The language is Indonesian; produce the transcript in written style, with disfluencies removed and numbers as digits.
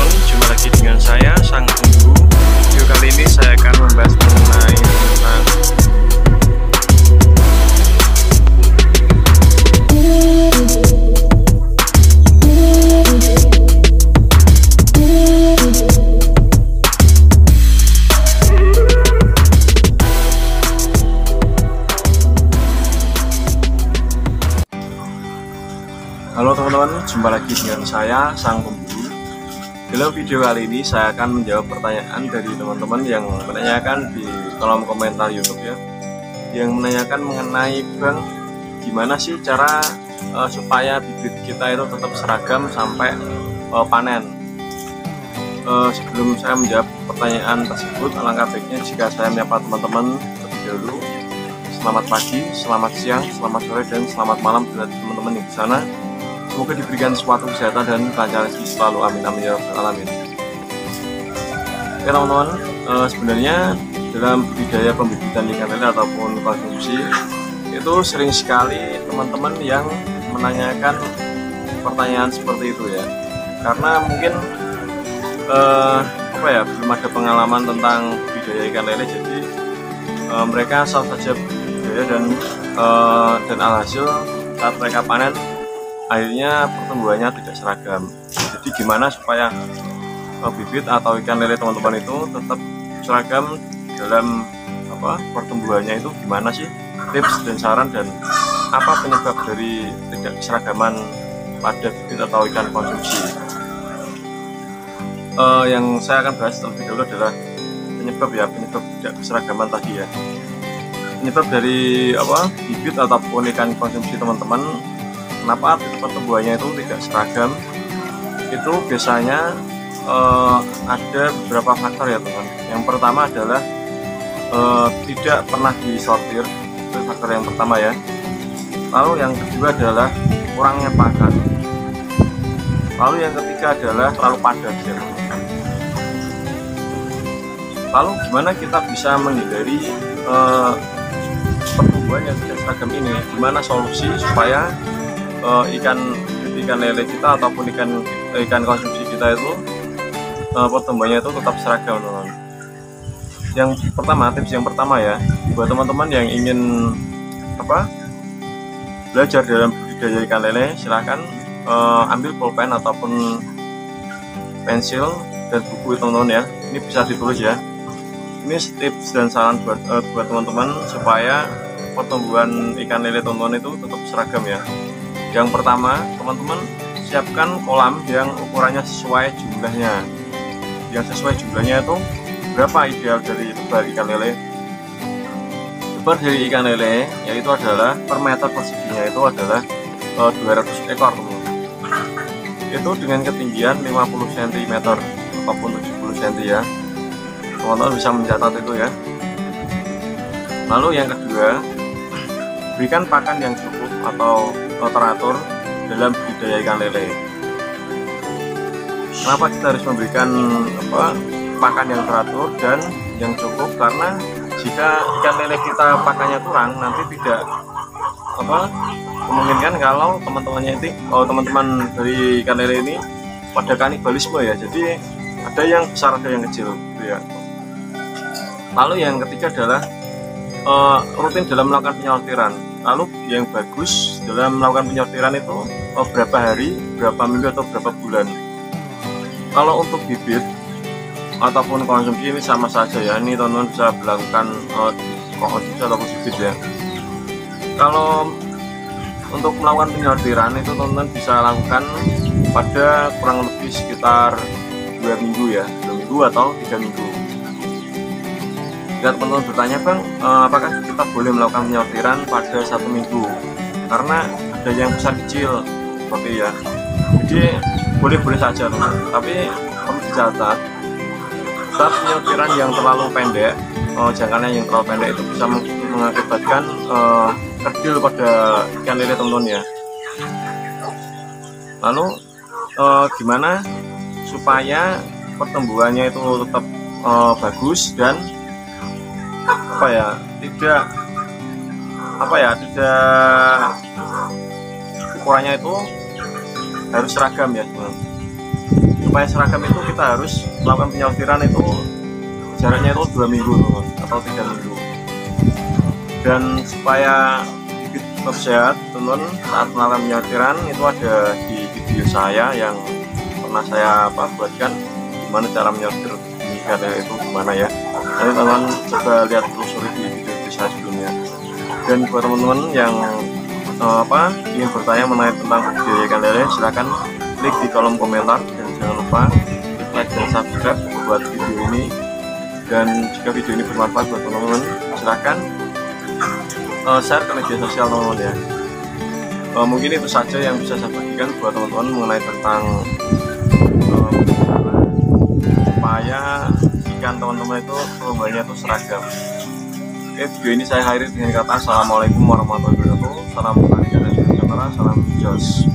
teman-teman, jumpa lagi dengan saya Sang Pemburu. Video kali ini saya akan membahas mengenai tentang Halo teman-teman, jumpa lagi dengan saya Sang Pemburu. Dalam video kali ini saya akan menjawab pertanyaan dari teman-teman yang menanyakan di kolom komentar YouTube ya, yang menanyakan mengenai Bang, gimana sih cara supaya bibit kita itu tetap seragam sampai panen. Sebelum saya menjawab pertanyaan tersebut, alangkah baiknya jika saya menyapa teman-teman terlebih dahulu. Selamat pagi, selamat siang, selamat sore, dan selamat malam buat teman-teman yang di sana. Semoga diberikan suatu kesehatan dan kelancaran rezeki selalu, amin amin ya rabbal alamin. Oke teman-teman, sebenarnya dalam budidaya pembibitan ikan lele ataupun konsumsi itu sering sekali teman-teman yang menanyakan pertanyaan seperti itu ya, karena mungkin belum ada pengalaman tentang budidaya ikan lele, jadi mereka asal saja budidaya dan alhasil saat mereka panen akhirnya pertumbuhannya tidak seragam. Jadi gimana supaya bibit atau ikan lele teman-teman itu tetap seragam dalam pertumbuhannya, itu gimana sih tips dan saran, dan apa penyebab dari tidak keseragaman pada bibit atau ikan konsumsi. Yang saya akan bahas terlebih dahulu adalah penyebab tidak keseragaman tadi ya. Penyebab dari bibit ataupun ikan konsumsi teman-teman, kenapa pertumbuhannya itu tidak seragam, itu biasanya ada beberapa faktor ya teman. Yang pertama adalah tidak pernah disortir, itu faktor yang pertama ya. Lalu yang kedua adalah kurangnya pakan. Lalu yang ketiga adalah terlalu padat ya teman. Lalu gimana kita bisa menghindari pertumbuhan yang tidak seragam ini? Gimana solusi supaya ikan lele kita ataupun ikan konsumsi kita itu pertumbuhannya itu tetap seragam teman. Tips yang pertama ya, buat teman-teman yang ingin belajar dalam budidaya ikan lele, silahkan ambil pulpen ataupun pensil dan buku teman-teman ya. Ini bisa ditulis ya. Ini tips dan saran buat teman-teman supaya pertumbuhan ikan lele teman-teman itu tetap seragam ya. Yang pertama, teman-teman siapkan kolam yang ukurannya sesuai jumlahnya. Yang sesuai jumlahnya itu berapa ideal dari lebar ikan lele? Lebar dari ikan lele yaitu adalah per meter perseginya itu adalah 200 ekor teman-teman. Itu dengan ketinggian 50 cm ataupun 70 cm ya. Teman-teman bisa mencatat itu ya. Lalu yang kedua, berikan pakan yang cukup atau teratur dalam budidaya ikan lele. Kenapa kita harus memberikan pakan yang teratur dan yang cukup? Karena jika ikan lele kita pakannya kurang, nanti tidak memungkinkan kalau teman-teman dari ikan lele ini pada kanibalisme ya. Jadi ada yang besar, ada yang kecil gitu ya. Lalu yang ketiga adalah rutin dalam melakukan penyortiran. Lalu yang bagus dalam melakukan penyortiran itu berapa hari, berapa minggu, atau berapa bulan. Kalau untuk bibit ataupun konsumsi ini sama saja ya. Ini teman-teman bisa melakukan konsumsi ataupun bibit ya. Kalau untuk melakukan penyortiran itu teman-teman bisa lakukan pada kurang lebih sekitar 2 minggu ya, 2 minggu atau 3 minggu. Jika teman-teman bertanya, Bang, apakah kita boleh melakukan penyortiran pada 1 minggu? Karena ada yang besar kecil seperti ya. Jadi boleh-boleh saja teman. Tapi kamu dicatat, saat penyortiran yang terlalu pendek, jangkauannya yang terlalu pendek itu bisa mengakibatkan kerdil pada ikan lele teman-teman ya. Lalu gimana supaya pertumbuhannya itu tetap bagus dan tidak ukurannya itu harus seragam ya teman. supaya seragam itu kita harus melakukan penyortiran itu jaraknya itu 2 minggu atau 3 minggu. Dan supaya tetap sehat teman saat melakukan penyortiran itu ada di video saya yang pernah saya buatkan gimana cara menyortir ikannya itu gimana ya. Nanti teman-teman coba lihat telusuri di video saya sebelumnya. Dan buat teman-teman yang ingin bertanya mengenai tentang budidaya ikan lele, silakan klik di kolom komentar dan jangan lupa like dan subscribe buat video ini. Dan jika video ini bermanfaat buat teman-teman, silakan share ke media sosial teman-teman ya. Mungkin itu saja yang bisa saya bagikan buat teman-teman mengenai tentang supaya ikan teman-teman itu perlombanya itu seragam. Oke, video ini saya akhiri dengan kata assalamualaikum warahmatullahi wabarakatuh. Salam ikan dan salam jos.